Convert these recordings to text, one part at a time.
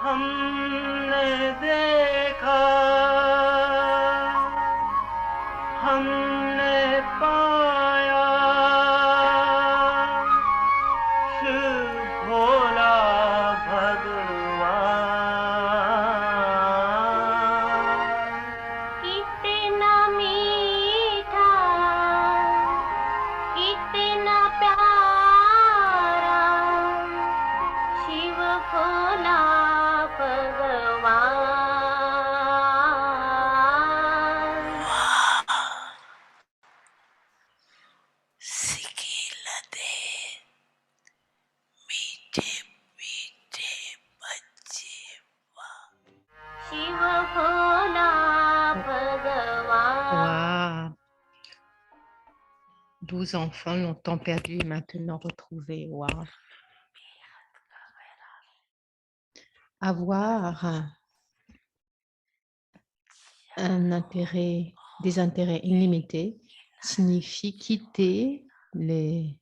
हमने देखा, हमने पाया, शिव भोला भगवान। कितना मीठा, कितना प्यारा, शिव भोला भगवान। सिखिलते मीठे मीठे बच्चे, शिव भोला भगवान। Waouh! 12 enfants longtemps perdus et maintenant retrouvés. Waouh! Avoir un intérêt, des intérêts illimités signifie quitter le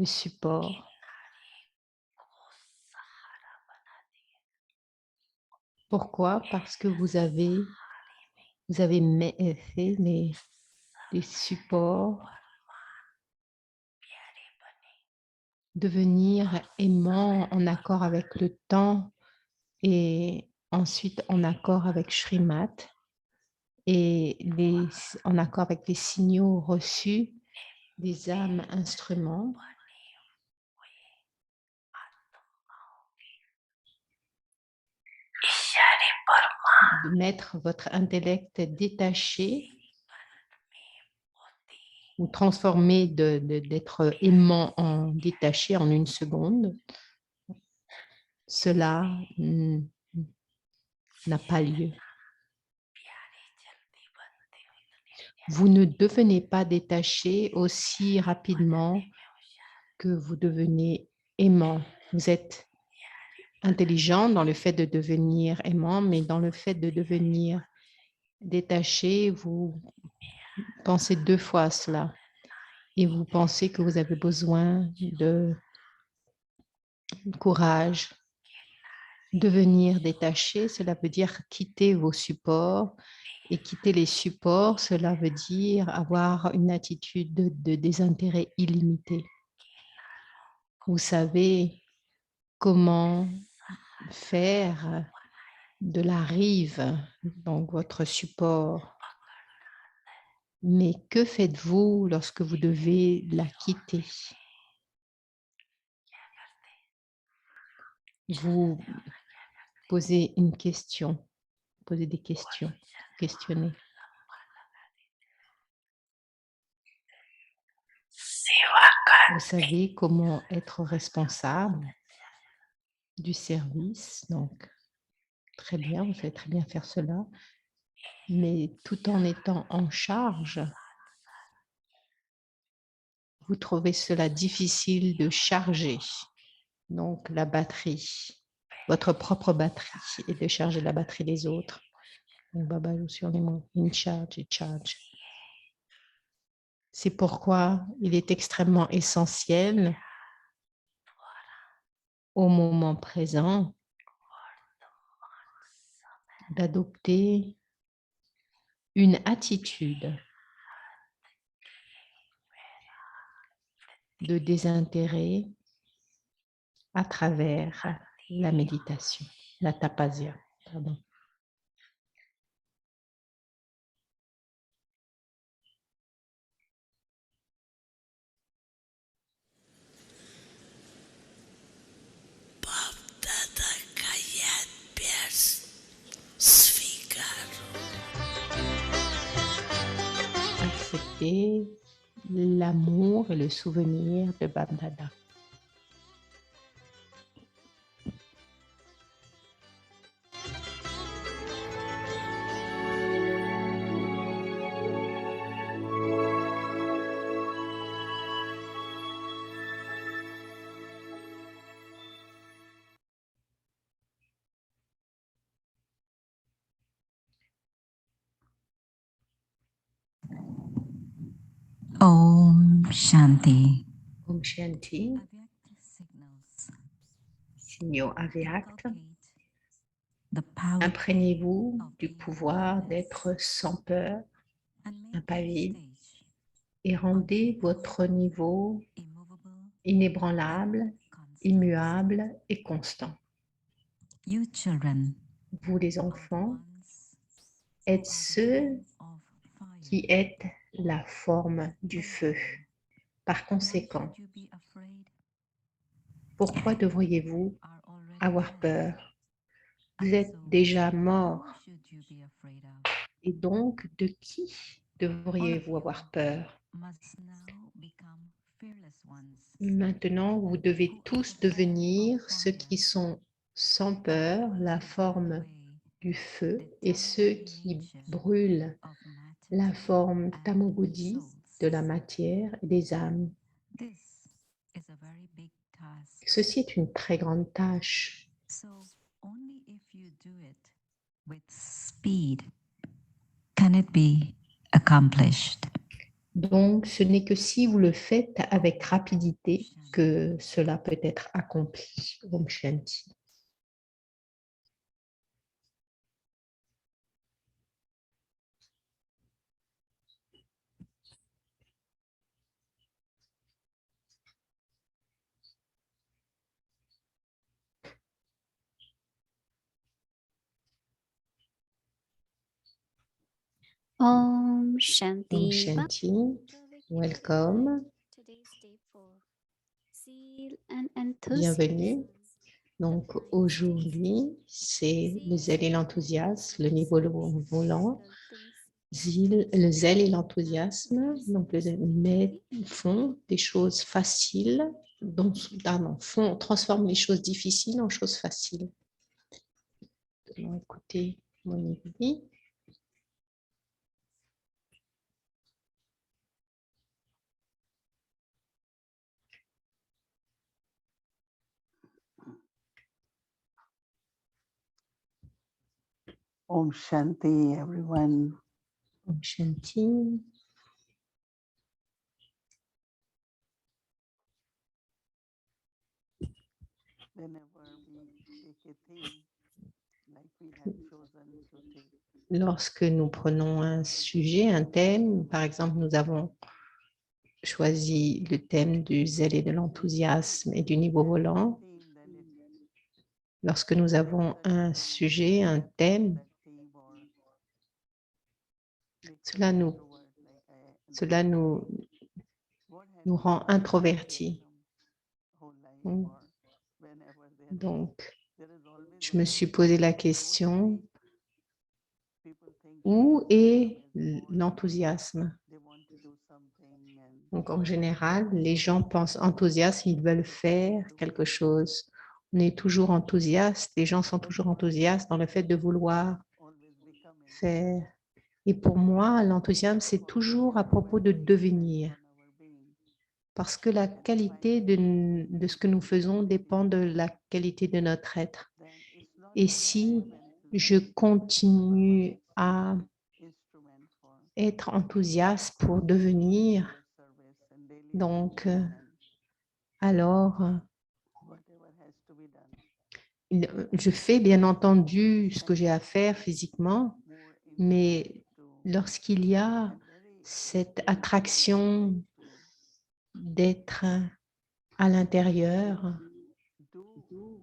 support. Pourquoi? Parce que vous avez fait les supports devenir aimant en accord avec le temps et ensuite en accord avec Shrimat et en accord avec les signaux reçus des âmes instruments. De mettre votre intellect détaché ou transformer d'être aimant en détaché en une seconde, cela n'a pas lieu. Vous ne devenez pas détaché aussi rapidement que vous devenez aimant. Vous êtes intelligent dans le fait de devenir aimant, mais dans le fait de devenir détaché, vous pensez 2 fois à cela et vous pensez que vous avez besoin de courage. Devenir détaché, cela veut dire quitter vos supports et quitter les supports, cela veut dire avoir une attitude de désintérêt illimité. Vous savez comment faire de la rive, donc votre support. Mais que faites-vous lorsque vous devez la quitter? Vous posez une question, posez des questions, questionnez. Vous savez comment être responsable du service, donc très bien, vous savez très bien faire cela, mais tout en étant en charge, vous trouvez cela difficile de charger, donc la batterie, votre propre batterie, et de charger la batterie des autres. Donc, Baba joue sur les mots, in charge et charge. C'est pourquoi il est extrêmement essentiel au moment présent d'adopter une attitude de désintérêt à travers la méditation, la tapasya. Pardon. Accepter l'amour et le souvenir de Bab Dada. Om Shanti. Om Shanti, signaux Avyakt, the power Imprégnez-vous of du being pouvoir fearless d'être sans peur, and make impavide, this stage et rendez votre niveau immovable, inébranlable, constant. immuable et constant. You children Vous les are the enfants ones êtes who are the ceux form of fire. qui êtes la forme du feu. Par Why conséquent, should you be afraid? pourquoi devriez-vous Are already avoir dead. peur? Vous And êtes so, déjà who mort. should you be afraid of? Et donc, de qui devriez-vous avoir peur? Must now become fearless ones. Maintenant, vous devez tous devenir ceux qui sont sans peur, la forme du feu, et ceux qui brûlent Of matter la forme and tamogudi souls. de la matière et des âmes. This is a very big task. Ceci est une très grande tâche. So only if you do it with speed can it be accomplished. Donc, ce n'est que si vous le faites avec rapidité que cela peut être accompli. Om Shanti. Om Om Shanti. Shanti. Welcome. Today's day for zeal and enthusiasm. Bienvenue. Donc, aujourd'hui, c'est le zèle et l'enthousiasme, le niveau volant. Le zèle et l'enthousiasme, donc font des choses faciles, transforment les choses difficiles en choses faciles. Nous allons écouter Monique. Om Shanti, everyone. Om Shanti. Whenever we take a theme, like we have chosen to take, Lorsque nous prenons un sujet, un thème, par exemple, nous avons choisi le thème du zèle et de l'enthousiasme et du niveau volant. theme, then it Lorsque nous avons un sujet, un thème, that theme or make cela us nous, introvert, like cela nous, what has nous been rend our introvertis. whole life Mm. or whenever Donc, there is always je one me suis posé la what question, people think où est is more l'enthousiasme? they want to do something and Donc, en général, les gens pensent enthousiasme, ils veulent faire quelque chose. On est toujours enthousiaste, les gens sont toujours enthousiastes dans le fait de vouloir always become it. faire. Et pour moi, l'enthousiasme, c'est toujours à propos de devenir. On our being. Parce que la qualité de ce que nous faisons dépend de la qualité de notre être. Then it's not Et just si mental, je continue à instrument for être enthousiaste pour devenir, service and daily donc, and alors, whatever has to be done. je fais bien entendu ce que j'ai à faire physiquement, More mais to lorsqu'il y a and very cette attraction d'être à l'intérieur, do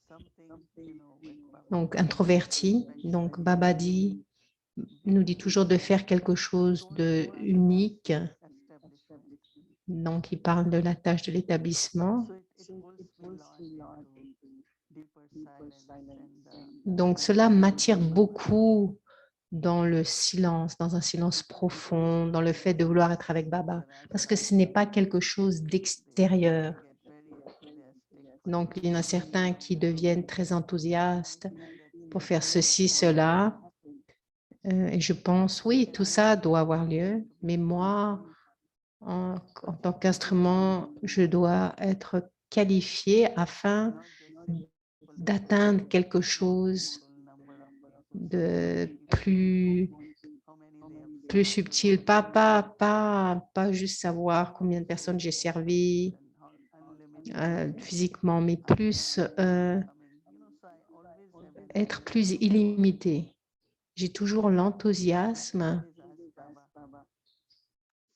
something, with Baba. donc introverti, donc Baba nous dit toujours de faire quelque chose de unique, Establishment. donc il parle de la tâche de l'établissement. So it pulls me lost into deeper silence and Donc cela m'attire beaucoup dans le silence, dans un silence profond, dans le fait de vouloir être avec Baba, parce que ce n'est pas quelque chose d'extérieur. get very enthusiastic. Donc il y en a certains qui deviennent très enthousiastes pour faire ceci, cela. Et je pense, oui, tout ça doit avoir lieu, mais moi, en tant qu'instrument, je dois être qualifié afin d'atteindre quelque chose de plus How many they have subtil, pas juste savoir combien de personnes j'ai servi and how unlimited physiquement, mais plus coming. So I always have être plus illimité. J'ai toujours l'enthousiasme always ask Baba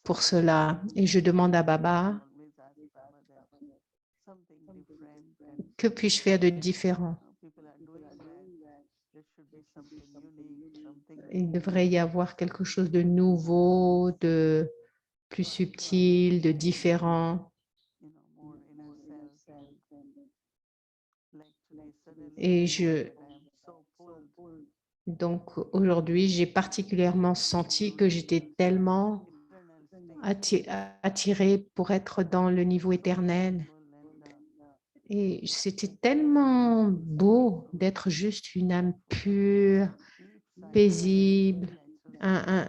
pour cela et je demande à Baba, always ask Baba that something different and que puis-je faire de différent? people are doing that. There should be something unique, something Il devrait y avoir quelque chose de nouveau, de plus subtil, de différent. more inner self. Like today, suddenly Et I feel that I am so pulled. donc aujourd'hui, j'ai particulièrement senti que j'étais tellement Eternal state. attirée pour être dans le niveau éternel. Et c'était tellement beau d'être juste une âme pure, paisible, un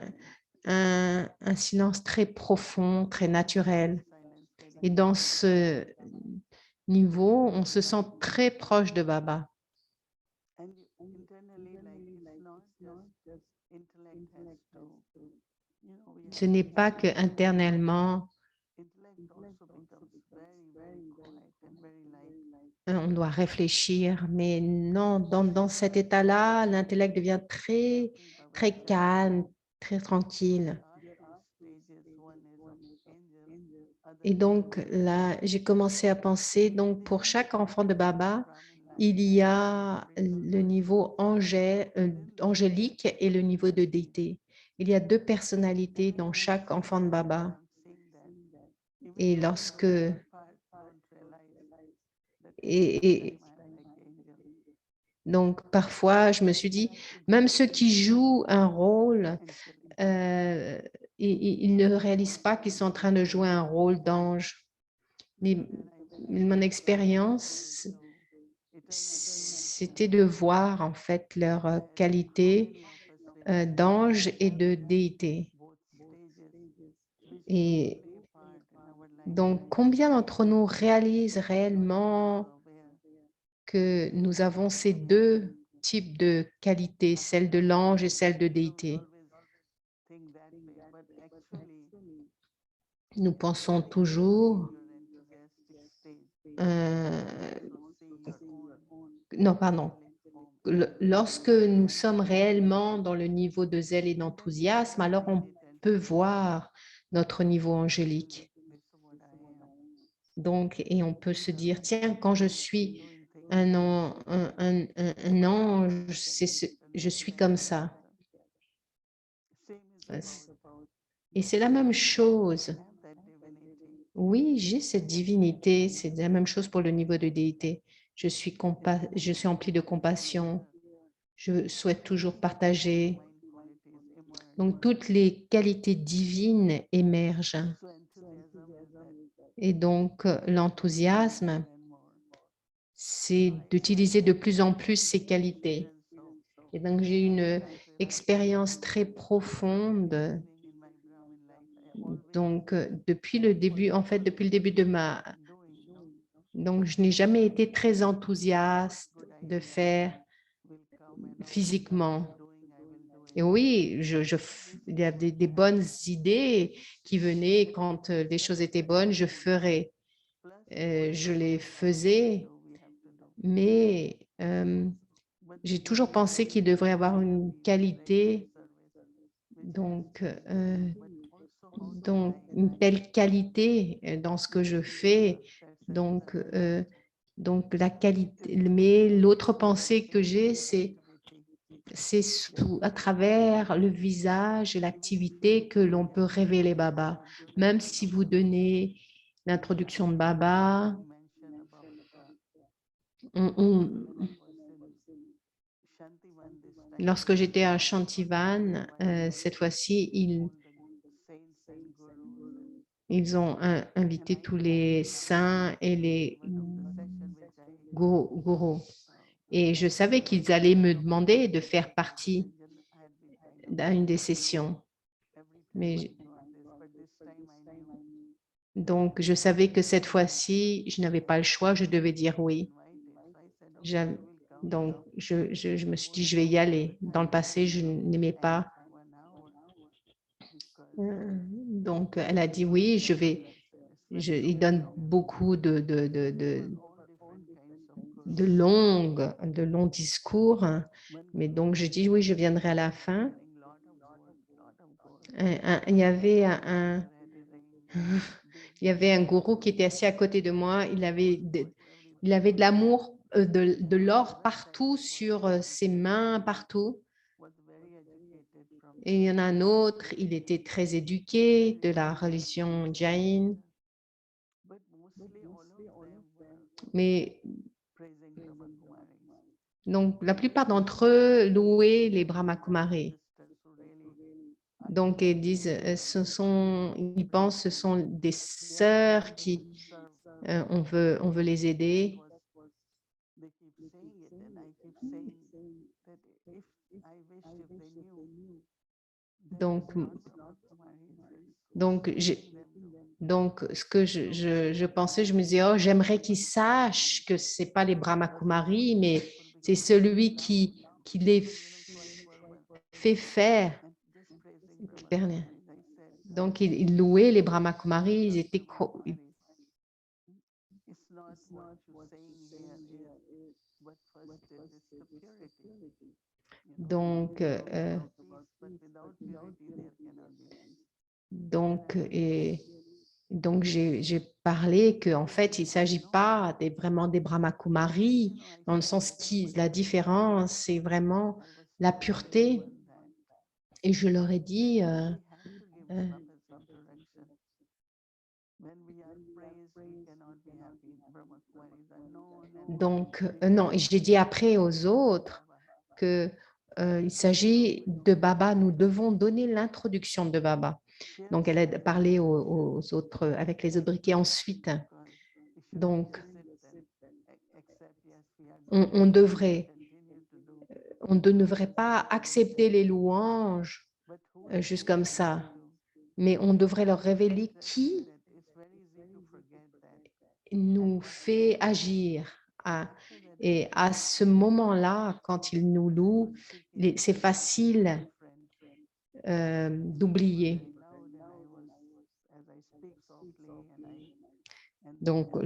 silence très profond, très naturel. Et dans ce niveau, on se sent très proche de Baba. And internally, like it's not just intellect has to, we Ce have n'est to pas que internellement, intellect also becomes very quiet and very light. on doit réfléchir, mais non, dans cet état-là, l'intellect devient très, très calme, très tranquille. Et donc là, j'ai commencé à penser, donc pour chaque enfant de Baba, il y a le niveau angélique et le niveau de déité. Il y a deux personnalités dans chaque enfant de Baba. Et lorsque... Et donc, parfois, je me suis dit, même ceux qui jouent un rôle, ils ne réalisent pas qu'ils sont en train de jouer un rôle d'ange. Mon expérience, c'était de voir en fait leur qualité d'ange et de déité. Et donc, combien d'entre nous réalisent réellement que nous avons ces deux types de qualités, celle de l'ange et celle de déité? Nous pensons toujours, non, pardon, lorsque nous sommes réellement dans le niveau de zèle et d'enthousiasme, alors on peut voir notre niveau angélique. Donc, et on peut se dire, tiens, quand je suis un ange, je suis comme ça. Et c'est la même chose. Oui, j'ai cette divinité, c'est la même chose pour le niveau de déité. Je suis empli de compassion, je souhaite toujours partager. Donc, toutes les qualités divines émergent. Et donc, l'enthousiasme, c'est d'utiliser de plus en plus ces qualités. Et donc, j'ai une expérience très profonde. Donc, depuis le début, en fait, depuis le début de ma... Donc, je n'ai jamais été très enthousiaste de faire physiquement. Et oui, il y a des bonnes idées qui venaient quand les choses étaient bonnes, je ferais. Je les faisais, mais j'ai toujours pensé qu'il devrait avoir une qualité, donc une telle qualité dans ce que je fais, donc la qualité. Mais l'autre pensée que j'ai, c'est à travers le visage et l'activité que l'on peut révéler Baba. Même si vous donnez l'introduction de Baba, lorsque j'étais à Shantivan, cette fois-ci, ils ont invité tous les saints et les gourous. Et je savais qu'ils allaient me demander de faire partie d'une des sessions. Donc, je savais que cette fois-ci, je n'avais pas le choix, je devais dire oui. Donc, je me suis dit, je vais y aller. Dans le passé, je n'aimais pas. Donc, elle a dit oui, il donne beaucoup de de longs discours, hein. Mais donc, je dis oui, je viendrai à la fin. Il y avait il y avait un gourou qui était assis à côté de moi. Il avait de l'amour, de l'or partout sur ses mains, partout. Et il y en a un autre, il était très éduqué de la religion Jain. Mais donc, la plupart d'entre eux louaient les Brahmakumaris. Donc, ils disent, ils pensent que ce sont des sœurs qui, on veut les aider. Donc, ce que je pensais, je me disais, oh, j'aimerais qu'ils sachent que ce n'est pas les Brahmakumaris, mais c'est celui qui les fait faire. Donc, ils louaient les Brahmakumaris, ils étaient... Donc, j'ai parlé qu'en fait, il ne s'agit pas vraiment des Brahmakumaris, dans le sens qui la différence, c'est vraiment la pureté. Et je leur ai dit, donc, non, et j'ai dit après aux autres qu'il s'agit de Baba, nous devons donner l'introduction de Baba. Donc, elle a parlé aux autres, avec les autres briquets ensuite. Donc, on ne devrait pas accepter les louanges juste comme ça, mais on devrait leur révéler qui nous fait agir. Et à ce moment-là, quand ils nous louent, c'est facile d'oublier. Donc,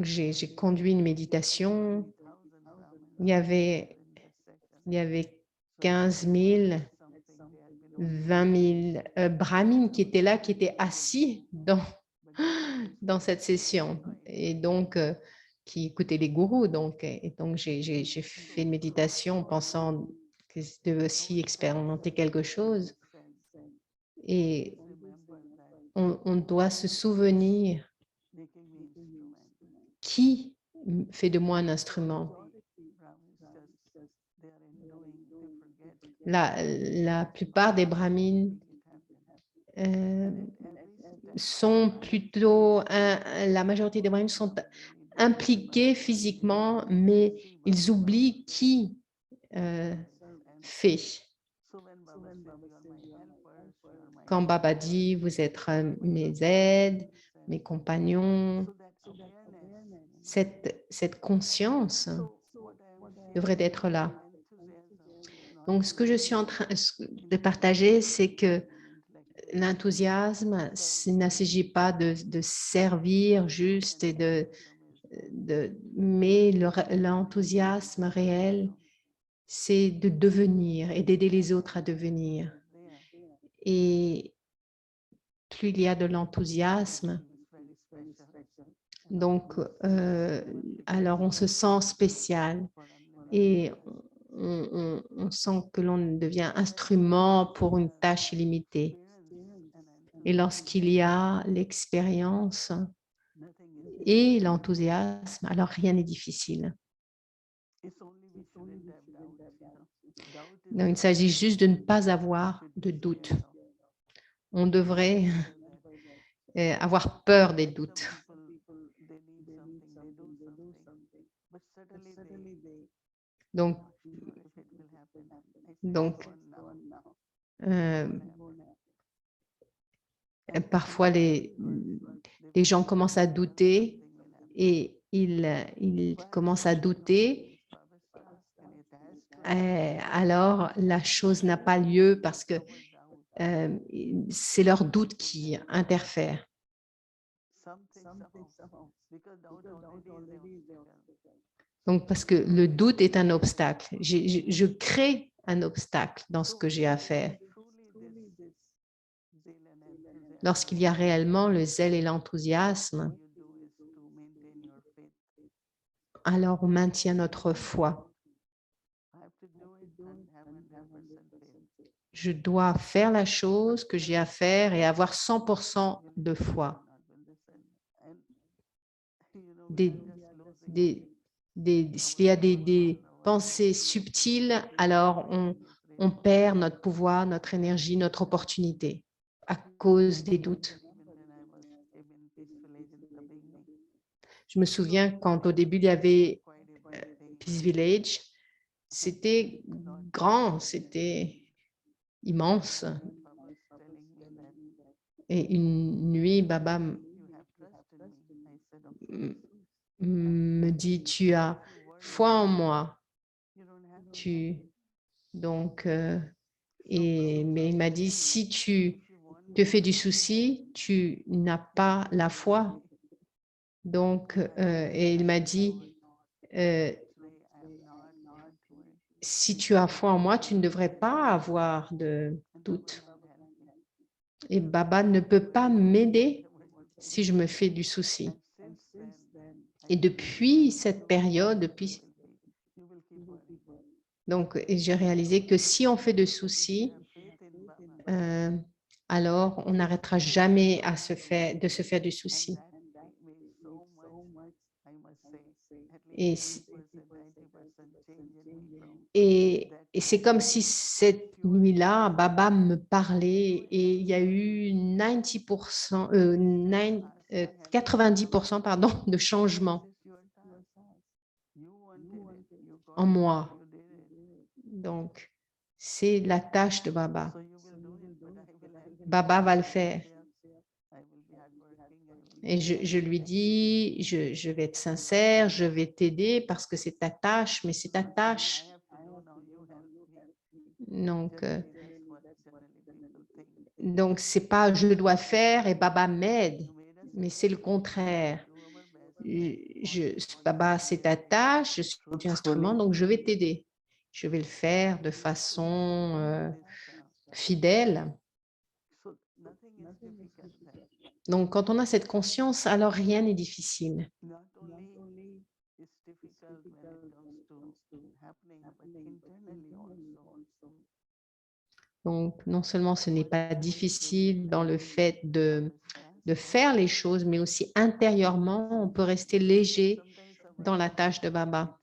j'ai conduit une méditation. Il y avait 15 000, 20 000 brahmines qui étaient là, qui étaient assis dans cette session. Et donc, qui écoutaient les gourous. Donc j'ai fait une méditation pensant que je devais aussi expérimenter quelque chose. Et on doit se souvenir qui fait de moi un instrument. La plupart des brahmines sont plutôt, la majorité des brahmines sont impliqués physiquement, mais ils oublient qui fait. Quand Baba dit, vous êtes mes aides, mes compagnons, cette conscience devrait être là. Donc, ce que je suis en train de partager, c'est que l'enthousiasme, il ne s'agit pas de servir juste, mais l'enthousiasme réel, c'est de devenir et d'aider les autres à devenir. Et plus il y a de l'enthousiasme, donc, alors on se sent spécial et on sent que l'on devient instrument pour une tâche illimitée. Et lorsqu'il y a l'expérience et l'enthousiasme, alors rien n'est difficile. Donc, il s'agit juste de ne pas avoir de doute. On devrait avoir peur des doutes. Donc parfois, les gens commencent à douter et ils commencent à douter. Alors, la chose n'a pas lieu parce que c'est leur doute qui interfère. because doubt already is the obstacle. Donc, parce que le doute est un obstacle. Je crée un obstacle dans ce que j'ai à faire. Truly this zeal and enthusiasm, Lorsqu'il y a réellement le zèle et l'enthousiasme, you do is to maintain your faith. alors on maintient notre foi. I have to do it and have 100% faith. Je dois faire la chose que j'ai à faire et avoir 100% de foi. And you know, Des- we are just losing S'il y a des pensées subtiles, alors on perd notre pouvoir, notre énergie, notre opportunité à cause des doutes. even when I was in Peace Village in the beginning. Je me souviens quand au début il y avait Quite a big Peace Village, c'était grand, c'était immense. Baba is telling me that Et une nuit, Baba you have trust in me. I said, of course. me dit, tu as foi en moi. You don't have to Tu... Donc, mais il m'a dit, si tu te fais du souci, tu n'as pas la foi. Donc, et il m'a dit, si tu as foi en moi, tu ne devrais pas avoir de doute. Et Baba ne peut pas m'aider si je me fais du souci. Et depuis cette période, donc j'ai réalisé que si on fait de soucis, alors on n'arrêtera jamais de se faire du souci. Et c'est comme si cette nuit-là, Baba me parlait et il y a eu 90% pardon, de changement en moi. Donc, c'est la tâche de Baba. Baba va le faire. Et je lui dis, je vais être sincère, je vais t'aider parce que c'est ta tâche, mais c'est ta tâche. Donc c'est pas je dois faire et Baba m'aide, mais c'est le contraire. Baba, c'est ta tâche, je suis ton instrument, donc je vais t'aider. Je vais le faire de façon fidèle. Donc, quand on a cette conscience, alors rien n'est difficile. Donc, non seulement ce n'est pas difficile dans le fait de faire les choses, mais aussi intérieurement, on peut rester léger dans la tâche de Baba.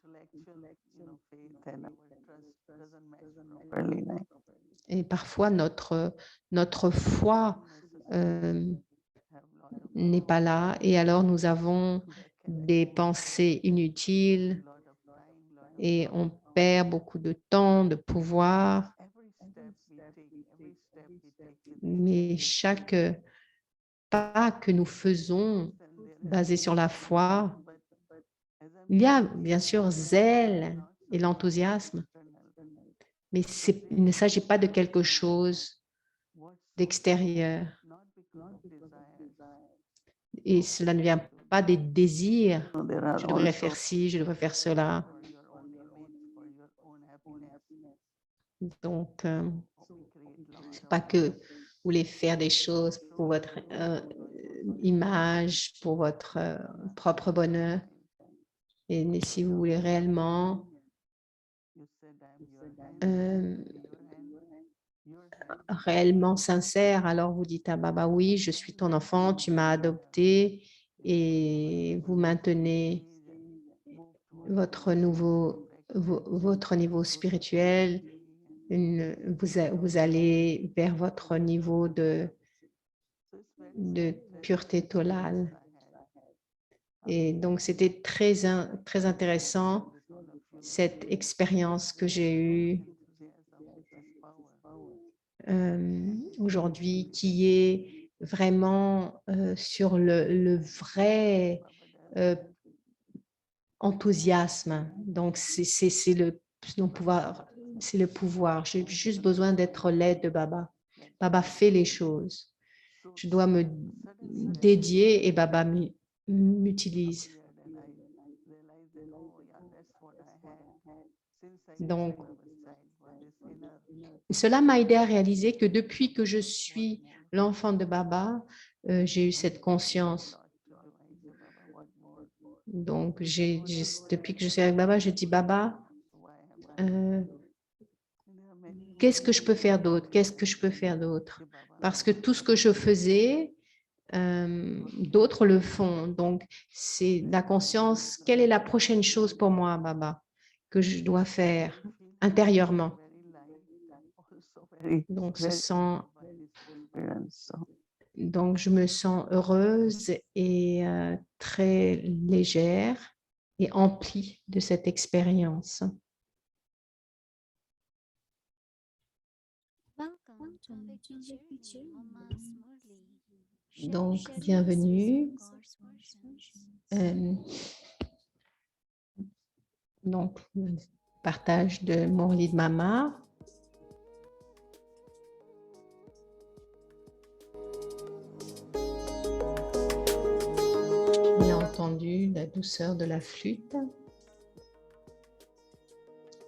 Et parfois, notre foi n'est pas là et alors nous avons des pensées inutiles et on perd beaucoup de temps, de pouvoir. Mais chaque pas que nous faisons basé sur la foi, il y a bien sûr zèle et l'enthousiasme, mais il ne s'agit pas de quelque chose d'extérieur. Et cela ne vient pas des désirs. Je devrais faire ci, je devrais faire cela. Donc, ce n'est pas que vous voulez faire des choses pour votre image, pour votre propre bonheur. Mais si vous voulez réellement sincère, alors vous dites à Baba, oui, je suis ton enfant, tu m'as adopté et vous maintenez votre niveau spirituel, vous allez vers votre niveau de pureté totale. Et donc, c'était très intéressant, cette expérience que j'ai eue aujourd'hui, qui est vraiment sur le vrai enthousiasme. Donc, c'est le pouvoir. J'ai juste besoin d'être l'aide de Baba. Baba fait les choses. Je dois me dédier et Baba m'utilise. weird, and I realized that, oh yeah, that's what I had since I Donc, was child, was this inner cela m'a aidé à réaliser que depuis que je suis l'enfant de Baba, j'ai eu cette conscience. thought to Divine, so Baba, what more? Donc, depuis que je suis avec Baba, je dis Baba, Why am I? euh, There are many qu'est-ce que je peux faire d'autre? Qu'est-ce que je peux faire d'autre? Parce que tout ce que je faisais, d'autres le font. Donc, c'est la conscience. Quelle est la prochaine chose pour moi, Baba, que je dois faire intérieurement? very light, also very, Donc, very by this experience. So donc, je me sens heureuse et très légère et emplie de cette expérience. Welcome to Awakening Journey, Mama's Murli. Donc, bienvenue. Donc, partage de Murli de Mama. Elle a entendu la douceur de la flûte.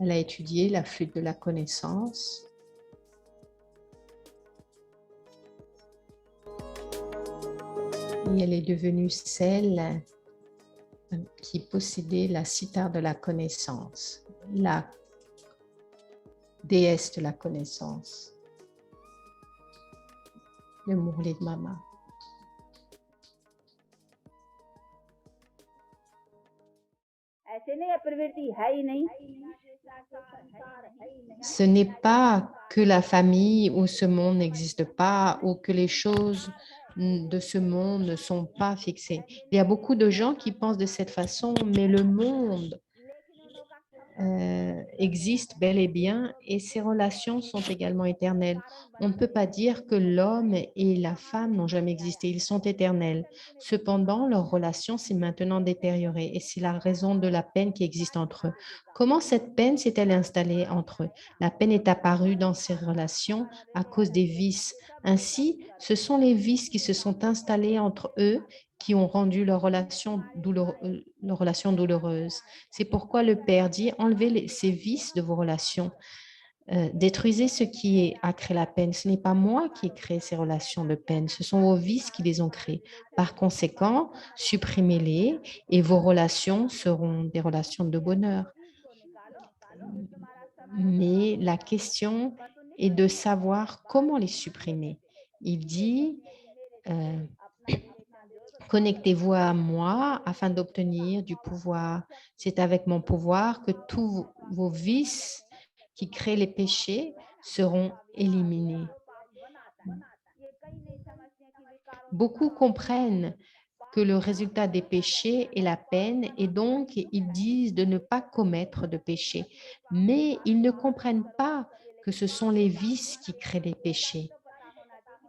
Elle a étudié la flûte de la connaissance. Et elle est devenue celle qui possédait la cithare de la connaissance, la déesse de la connaissance, le Murli de Mama. Ce n'est pas que la famille ou ce monde n'existe pas ou que les choses de ce monde ne sont pas fixées. Il y a beaucoup de gens qui pensent de cette façon, mais le monde existe bel et bien et ces relations sont également éternelles. On ne peut pas dire que l'homme et la femme n'ont jamais existé, ils sont éternels. Cependant, leur relation s'est maintenant détériorée et c'est la raison de la peine qui existe entre eux. Comment cette peine s'est-elle installée entre eux? La peine est apparue dans ces relations à cause des vices. Ainsi, ce sont les vices qui se sont installés entre eux qui ont rendu leur relation douloureuse. C'est pourquoi le Père dit, enlevez ces vices de vos relations. Détruisez ce qui a créé la peine. Ce n'est pas moi qui ai créé ces relations de peine, ce sont vos vices qui les ont créées. Par conséquent, supprimez-les et vos relations seront des relations de bonheur. Mais la question est de savoir comment les supprimer. Il dit, connectez-vous à moi afin d'obtenir du pouvoir. C'est avec mon pouvoir que tous vos vices qui créent les péchés seront éliminés. Beaucoup comprennent que le résultat des péchés est la peine et donc ils disent de ne pas commettre de péché. Mais ils ne comprennent pas que ce sont les vices qui créent les péchés.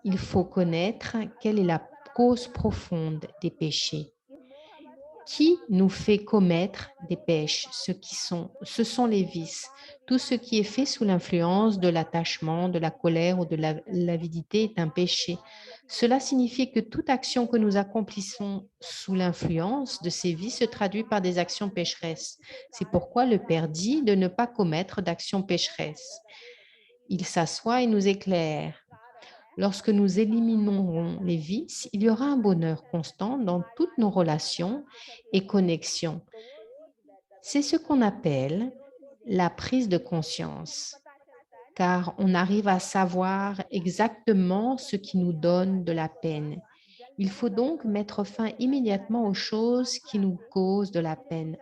Il faut connaître quelle est la cause profonde des péchés. Qui nous fait commettre des péchés? Ce sont les vices. Tout ce qui est fait sous l'influence de l'attachement, de la colère ou de l'avidité est un péché. Cela signifie que toute action que nous accomplissons sous l'influence de ces vices se traduit par des actions pécheresses. C'est pourquoi le Père dit de ne pas commettre d'actions pécheresses. Il s'assoit et nous éclaire. Lorsque nous éliminerons les vices, il y aura un bonheur constant dans toutes nos relations et connexions. C'est ce qu'on appelle la prise de conscience, car on arrive à savoir exactement ce qui nous donne de la peine. Il faut donc mettre fin immédiatement aux choses qui nous causent de la peine.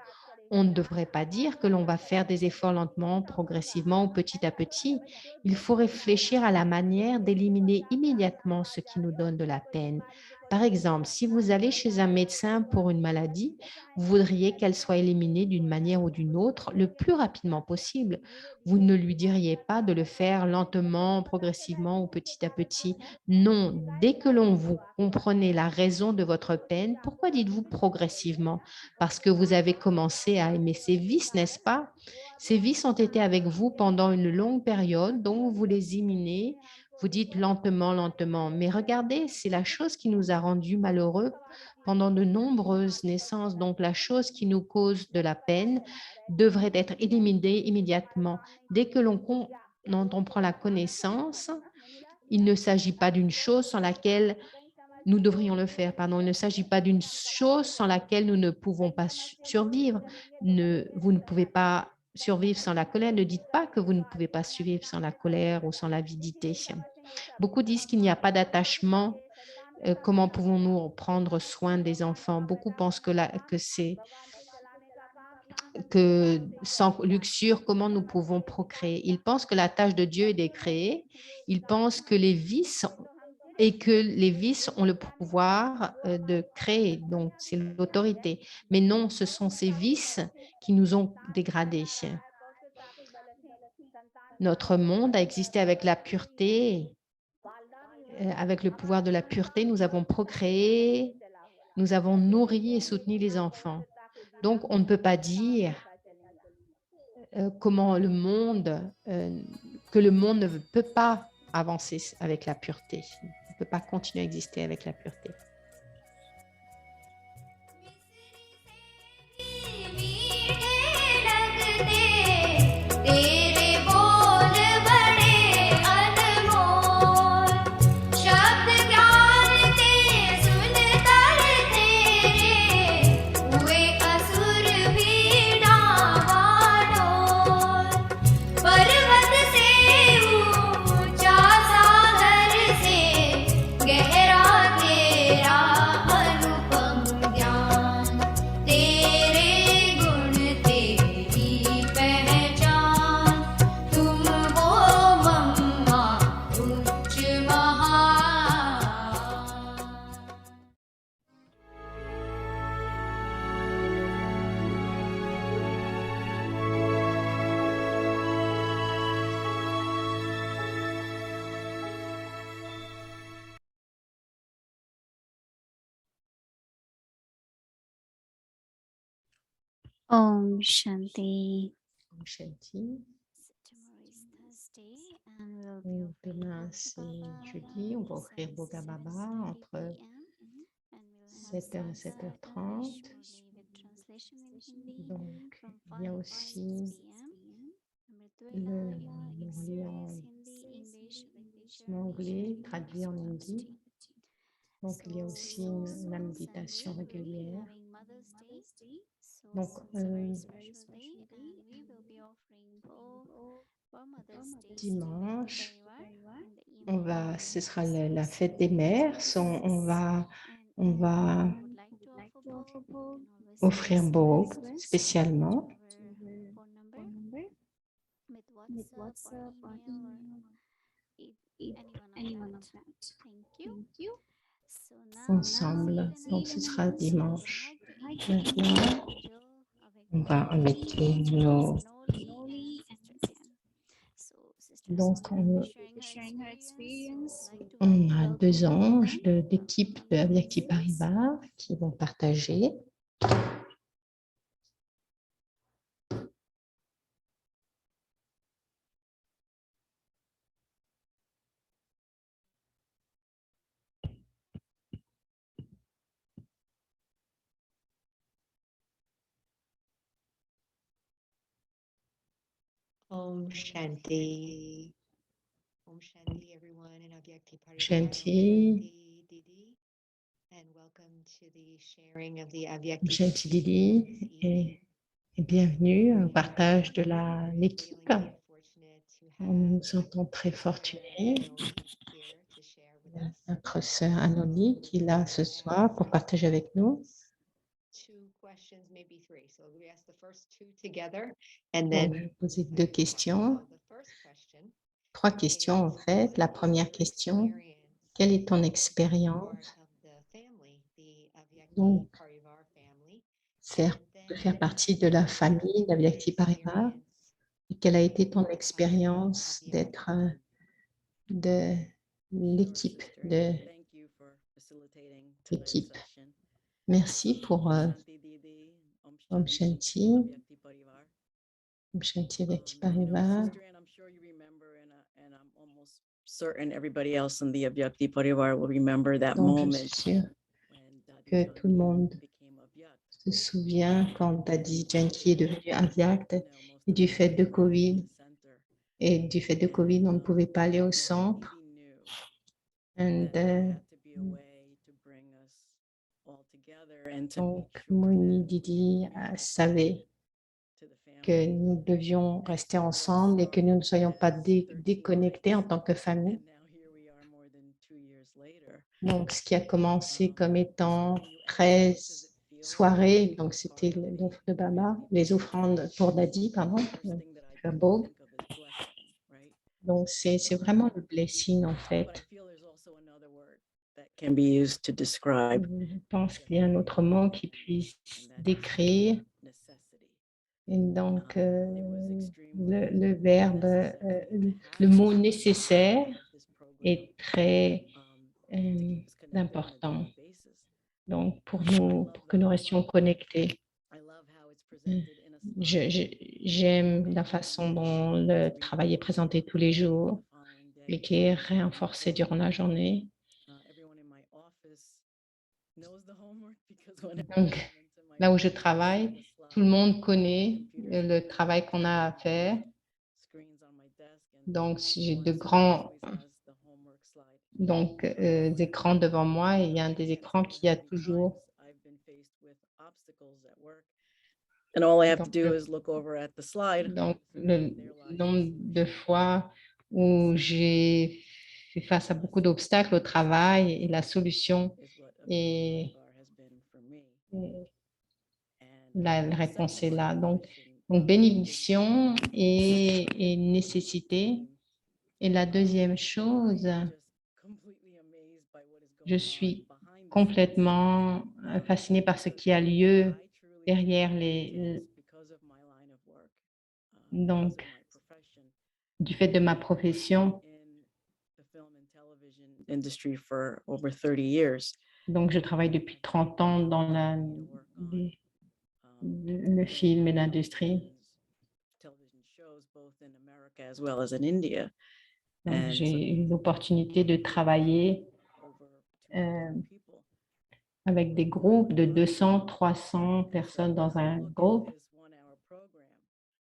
On ne devrait pas dire que l'on va faire des efforts lentement, progressivement ou petit à petit. Il faut réfléchir à la manière d'éliminer immédiatement ce qui nous donne de la peine. Par exemple, si vous allez chez un médecin pour une maladie, vous voudriez qu'elle soit éliminée d'une manière ou d'une autre le plus rapidement possible. Vous ne lui diriez pas de le faire lentement, progressivement ou petit à petit. Non, dès que l'on vous comprenez la raison de votre peine, pourquoi dites-vous progressivement? Parce que vous avez commencé à aimer ces vices, n'est-ce pas? Ces vices ont été avec vous pendant une longue période, donc vous les éliminez. Vous dites lentement, lentement. Mais regardez, c'est la chose qui nous a rendus malheureux pendant de nombreuses naissances. Donc, la chose qui nous cause de la peine devrait être éliminée immédiatement. Dès que dont on prend la connaissance, il ne s'agit pas d'une chose sans laquelle nous devrions le faire. Pardon. Il ne s'agit pas d'une chose sans laquelle nous ne pouvons pas survivre. Vous ne pouvez pas survivre sans la colère. Ne dites pas que vous ne pouvez pas survivre sans la colère ou sans l'avidité. Beaucoup disent qu'il n'y a pas d'attachement. Comment pouvons-nous prendre soin des enfants? Beaucoup pensent que sans luxure, comment nous pouvons procréer? Ils pensent que la tâche de Dieu est de créer. Ils pensent que les vices ont le pouvoir de créer, donc c'est l'autorité. Mais non, ce sont ces vices qui nous ont dégradés. Notre monde a existé avec la pureté, avec le pouvoir de la pureté. Nous avons procréé, nous avons nourri et soutenu les enfants. Donc, on ne peut pas dire comment que le monde ne peut pas avancer avec la pureté. Il ne peut pas continuer à exister avec la pureté. Om Shanti. Om Shanti. Tomorrow is Thursday and we'll be Demain, c'est jeudi. On va offrir Boga Baba entre 7h et 7h30. Donc, il y a aussi le Murli en anglais, traduit en hindi. Donc, il y a aussi la méditation régulière. Donc, dimanche, ce sera la fête des mères. On va offrir Bog spécialement. with WhatsApp or email or any one of that. Thank you. Ensemble. Donc, ce sera dimanche. Maintenant, on va mettre nos... Donc, on a 2 anges d'équipe de Avyakti Parivar qui vont partager. Om Shanti. Om Shanti, everyone, in Avyakti Parivar. Shanti. And welcome to the sharing of the Avyakti. Shanti Didi et bienvenue au partage de l'équipe. On nous sentons très fortunés. Notre sœur Anony qui est là ce soir pour partager avec nous. On va poser 2 questions. 3 questions en fait. La première question, quelle est ton expérience donc de faire partie de la famille d'Avyakti Parivar et quelle a été ton expérience d'être de l'équipe Merci pour Om Shanti. Om Shanti Avyakti Parivar. Certain everybody else in the Avyakti Parivar will remember that Donc, moment je suis sûre que tout le monde se souvient quand Daddy Yankee est devenu Avyakt et du fait de Covid. Et du fait de Covid, on ne pouvait pas aller au centre. Donc, Moni Didi savait que nous devions rester ensemble et que nous ne soyons pas déconnectés en tant que famille. Donc, ce qui a commencé comme étant 13 soirées, donc c'était l'offre de Baba, les offrandes pour Daddy, pardon, pour Bob. Donc, c'est vraiment le blessing, en fait. Je pense qu'il y a un autre mot qui puisse décrire. Et donc, le verbe, le mot nécessaire est très important. Donc, pour que nous restions connectés. J'aime la façon dont le travail est présenté tous les jours et qui est renforcé durant la journée. Donc, là où je travaille, tout le monde connaît le travail qu'on a à faire. Donc, j'ai de grands écrans devant moi et il y a un des écrans qui a toujours. Donc, le nombre de fois où j'ai fait face à beaucoup d'obstacles au travail et la solution et la réponse est là. Donc bénédiction et nécessité. Et la deuxième chose, je suis complètement fascinée par ce qui a lieu derrière donc, du fait de ma profession. Donc, je travaille depuis 30 ans dans le film et l'industrie. Donc, j'ai eu l'opportunité de travailler avec des groupes de 200, 300 personnes dans un groupe.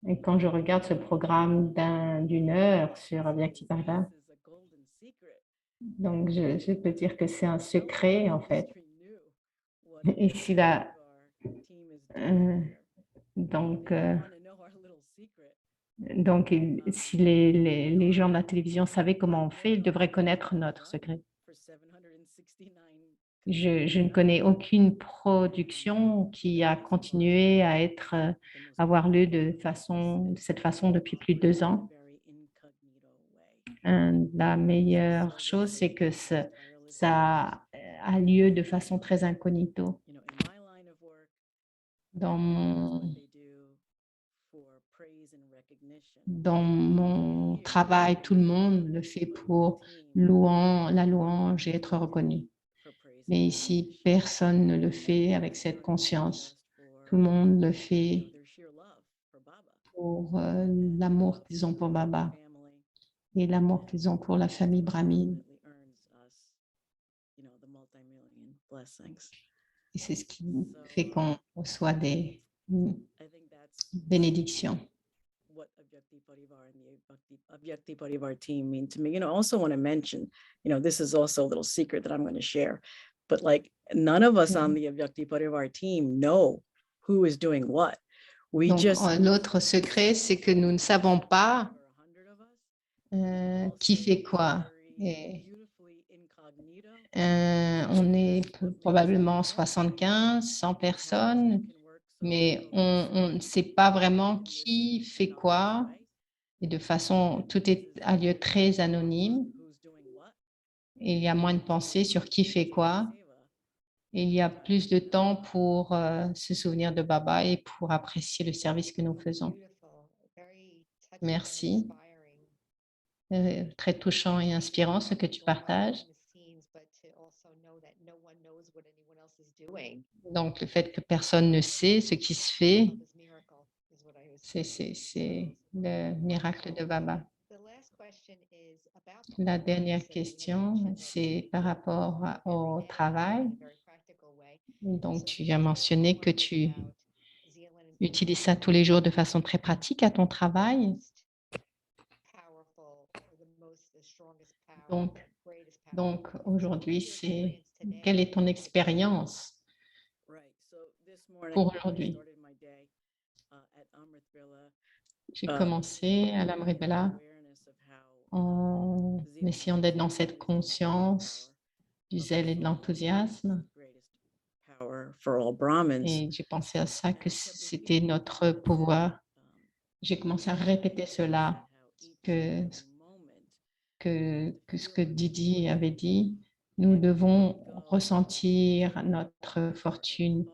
Et quand je regarde ce programme d'une heure sur Avyaktipada, donc je peux dire que c'est un secret en fait. Et si si les gens de la télévision savaient comment on fait, ils devraient connaître notre secret. Je ne connais aucune production qui a continué à avoir lieu de cette façon depuis plus de 2 ans. La meilleure chose, c'est que ça a lieu de façon très incognito. Dans mon travail, tout le monde le fait pour la louange et être reconnu. Mais ici, personne ne le fait avec cette conscience. Tout le monde le fait pour l'amour qu'ils ont pour Baba et l'amour qu'ils ont pour la famille brahmine. Et c'est ce qui fait qu'on reçoit des bénédictions. Avyakti Parivar team mean to me. I also want to mention, this is also a little secret that I'm going to share, but like none of us on the Avyakti Parivar team know who is doing what. L'autre secret, c'est que nous ne savons pas qui fait quoi. Et, on est probablement 75, 100 personnes, mais on ne sait pas vraiment qui fait quoi. Et de façon, tout a lieu très anonyme. Et il y a moins de pensée sur qui fait quoi. Et il y a plus de temps pour se souvenir de Baba et pour apprécier le service que nous faisons. Merci. Très touchant et inspirant ce que tu partages. Donc, le fait que personne ne sait ce qui se fait, c'est le miracle de Baba. La dernière question, c'est par rapport au travail. Donc, tu as mentionné que tu utilises ça tous les jours de façon très pratique à ton travail. Donc aujourd'hui, c'est quelle est ton expérience pour aujourd'hui? J'ai commencé à l'Amritsar en essayant d'être dans cette conscience du zèle et de l'enthousiasme. Et j'ai pensé à ça, que c'était notre pouvoir. J'ai commencé à répéter cela, que ce que Didi avait dit, nous devons ressentir notre fortune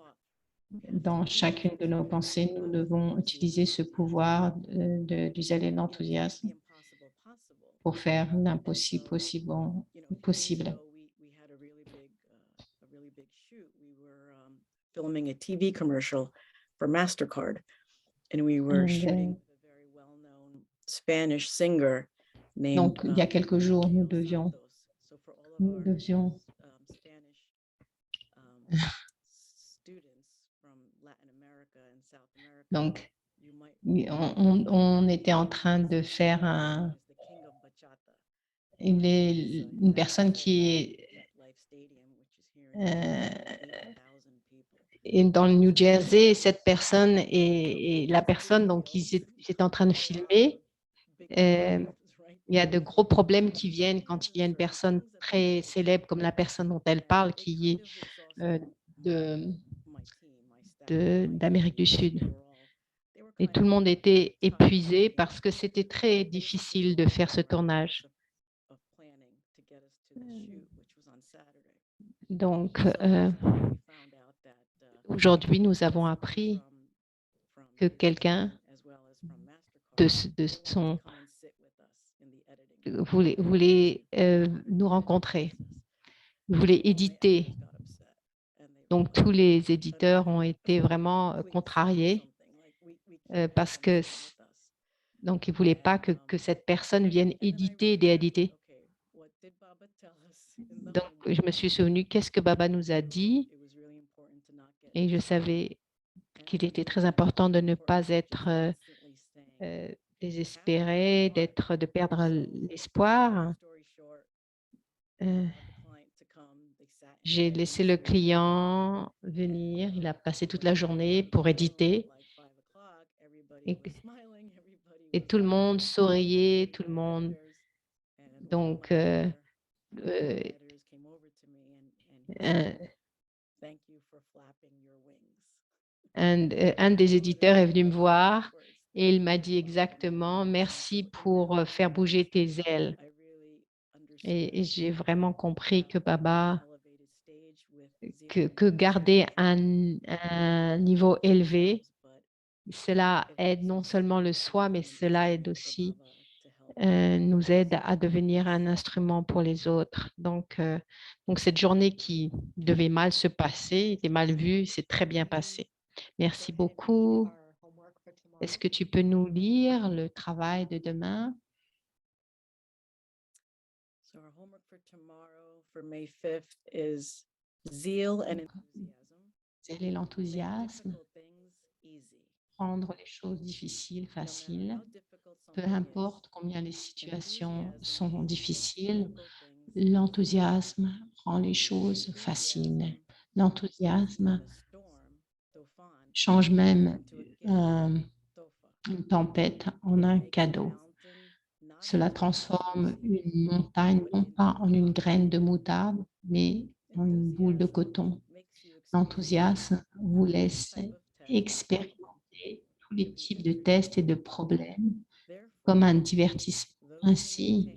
dans chacune de nos pensées. Nous devons utiliser ce pouvoir du zèle et de l'enthousiasme pour faire l'impossible possible. Filming a TV commercial for MasterCard, and we were shooting a very well-known Spanish singer named. Donc, il y a quelques jours, nous devions Spanish students from Latin America and South America. Donc, on était en train de faire une personne qui est dans le New Jersey. Cette personne est la personne, donc ils étaient en train de filmer. Il y a de gros problèmes qui viennent quand il y a une personne très célèbre comme la personne dont elle parle, qui est d'Amérique du Sud. Et tout le monde était épuisé parce que c'était très difficile de faire ce tournage. Donc, aujourd'hui, nous avons appris que quelqu'un voulait nous rencontrer, voulait éditer. Donc, tous les éditeurs ont été vraiment contrariés parce que donc ils ne voulaient pas que cette personne vienne éditer et dééditer. Donc, je me suis souvenue, qu'est-ce que Baba nous a dit? Et je savais qu'il était très important de ne pas être désespéré, de perdre l'espoir. J'ai laissé le client venir, il a passé toute la journée pour éditer. Et tout le monde souriait, tout le monde. Donc, un des éditeurs est venu me voir et il m'a dit exactement, merci pour faire bouger tes ailes. Et j'ai vraiment compris que Baba, que garder un niveau élevé, cela aide non seulement le soi, mais cela aide aussi, nous aide à devenir un instrument pour les autres. Donc cette journée qui devait mal se passer, était mal vue, s'est très bien passée. Merci beaucoup. Est-ce que tu peux nous lire le travail de demain? So our homework for tomorrow, for May 5th, is zeal and enthusiasm. Zèle et l'enthousiasme. Rendre les choses difficiles, faciles. Peu importe combien les situations sont difficiles, l'enthousiasme rend les choses faciles. L'enthousiasme change même une tempête en un cadeau. Cela transforme une montagne non pas en une graine de moutarde, mais en une boule de coton. L'enthousiasme vous laisse expérimenter tous les types de tests et de problèmes comme un divertissement. Ainsi,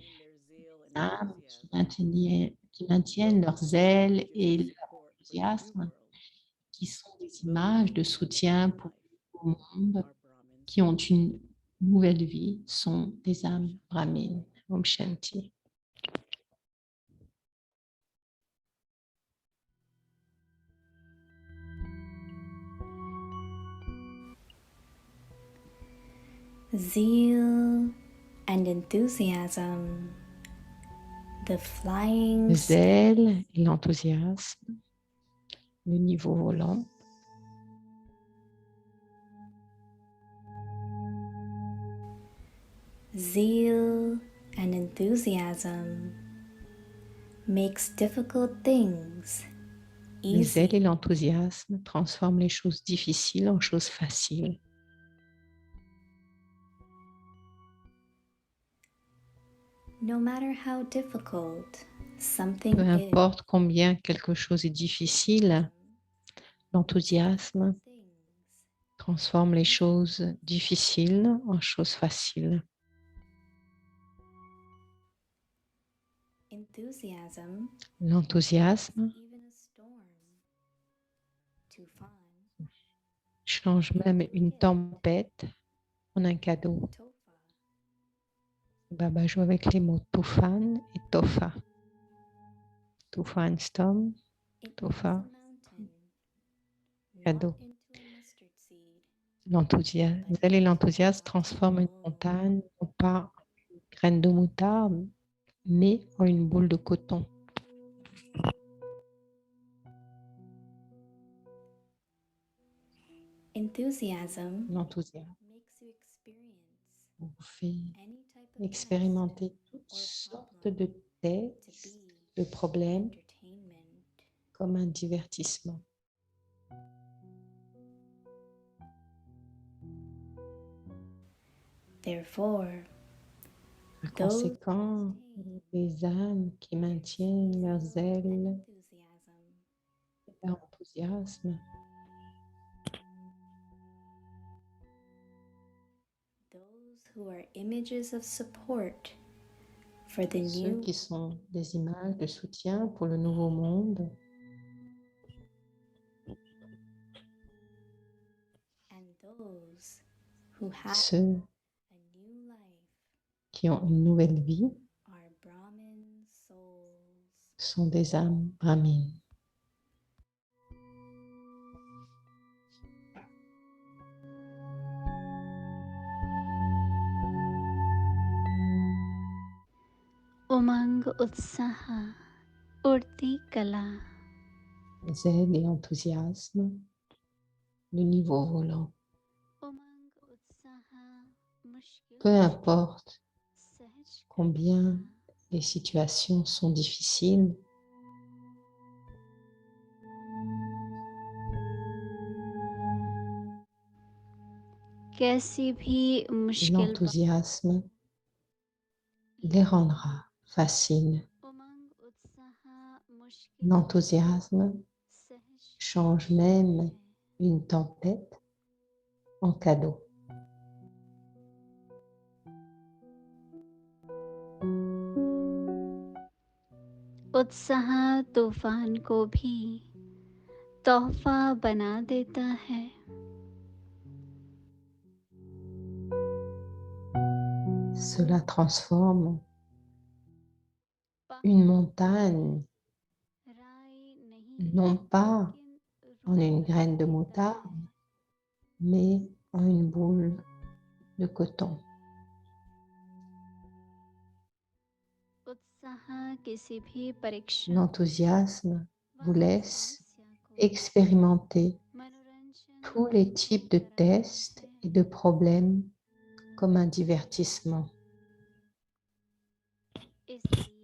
les âmes qui maintiennent leur zèle et leur enthousiasme, qui sont des images de soutien pour le monde, qui ont une nouvelle vie, sont des âmes brahmines. Om Shanti. Zeal and enthusiasm. The flying Le zèle et l'enthousiasme, le niveau volant. Zeal and enthusiasm makes difficult things Le zèle et easy. l'enthousiasme transforment les choses difficiles en choses faciles. No matter how difficult something Peu is, importe combien quelque chose est difficile, l'enthousiasme things transforme les choses difficiles en choses faciles. enthusiasm L'enthousiasme even a storm to fun. change même une tempête en un cadeau. Tofa Baba joue avec les mots Toufan et Tofa. Toufan storm, it Tofa, moves a mountain, cadeau. not into a mustard seed, L'enthousiasme, zèle et l'enthousiasme transforment une montagne, non pas une graine de moutarde, mais en une boule de coton. enthusiasm L'enthousiasme makes you experience vous fait any type of test expérimenter toutes or sortes problem de to tests, be de problèmes entertainment. comme un divertissement. Therefore, Par those conséquent, les âmes qui maintiennent leur zèle enthusiasm et leur enthousiasme, those who are images of support for the ceux new qui sont des images de soutien pour le nouveau monde, and those who have ceux a new life qui ont une nouvelle vie, are Brahmin souls. sont des âmes brahmines. उमंग उत्साह उड़ती कला Zèle et enthousiasme, le niveau volant. उमंग उत्साह मुश्किल Peu importe सहज combien les situations sont difficiles, कैसी भी मुश्किल l'enthousiasme les rendra faciles. उमंग उत्साह मुश्किल L'enthousiasme सहज change même une tempête en cadeau. उत्साह तूफान को भी तोहफा बना देता है Cela transforme une montagne, राय नहीं non pas लेकिन en une graine de moutarde, mais en une boule de coton. उत्साह किसी भी परीक्षा L'enthousiasme vous laisse समस्या को expérimenter मनोरंजन tous les types de tests et de problèmes comme un divertissement. इसलिए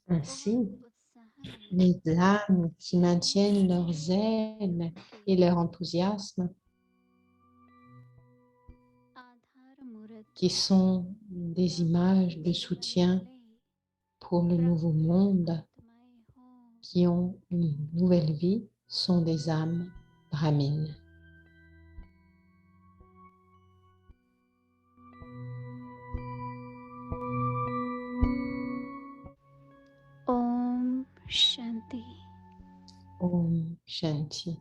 Ainsi, उत्साह les âmes qui maintiennent leur zèle et leur enthousiasme, आधार मूर्त qui sont des images de soutien pour le nouveau monde, आत्माएं हों qui ont une nouvelle vie, sont des âmes brahmines. Om Shanti Om Shanti.